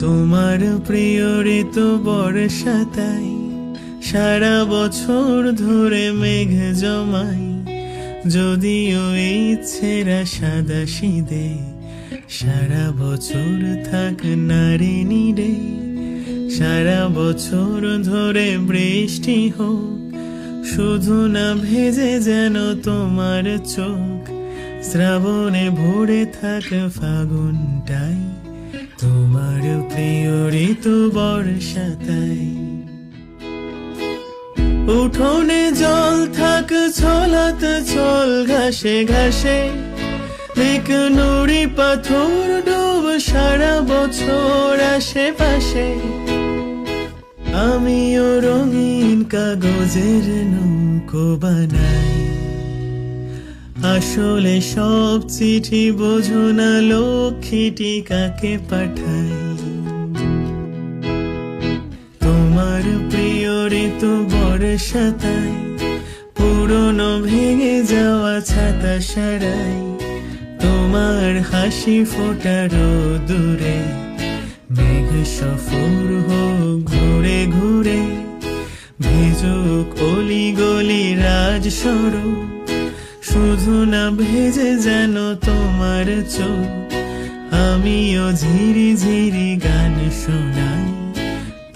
তোমার প্রিয় ঋতু বর্ষা তাই সারা বছর ধরে মেঘ জমাই, যদিও এই ছেঁড়া সাদা শীতে সারা বছর থাক নারী নিরে। সারা বছর ধরে বৃষ্টি হোক, শুধু না ভেজে যেন তোমার চোখ। শ্রাবণে ভরে থাক ফাগুনটাই, তোমার প্রিয় ঋতু বর্ষা তাই। উঠোনে জল থাক ছলাত চল ঘাসে ঘাসে, দেখ নুড়ি পাথর ডুব সারা বছর আশেপাশে। আমিও রঙিন কাগজের নৌকো বানাই, আসলে সব চিঠি বোঝো না লক্ষ্মীটি কাকে পাঠাই। তোমার প্রিয় ঋতু বর্ষা তাই, পুরনো ভেঙে যাওয়া ছাতা সারাই। তোমার হাসি ফোটার দূরে মেঘ সফর হোক ঘুরে ঘুরে, ভিজুক অলি গলি রাজ সড়ক, শুধু না ভেজে যেন তোমার চোখ। আমিও ঝিরি ঝিরি গান শোনাই,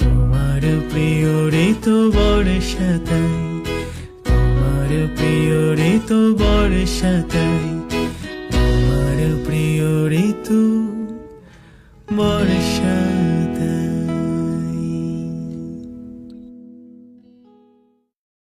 তোমার প্রিয় ঋতু বর্ষা তাই। তোমার প্রিয় ঋতু বর্ষা তাই, তোমার প্রিয় ঋতু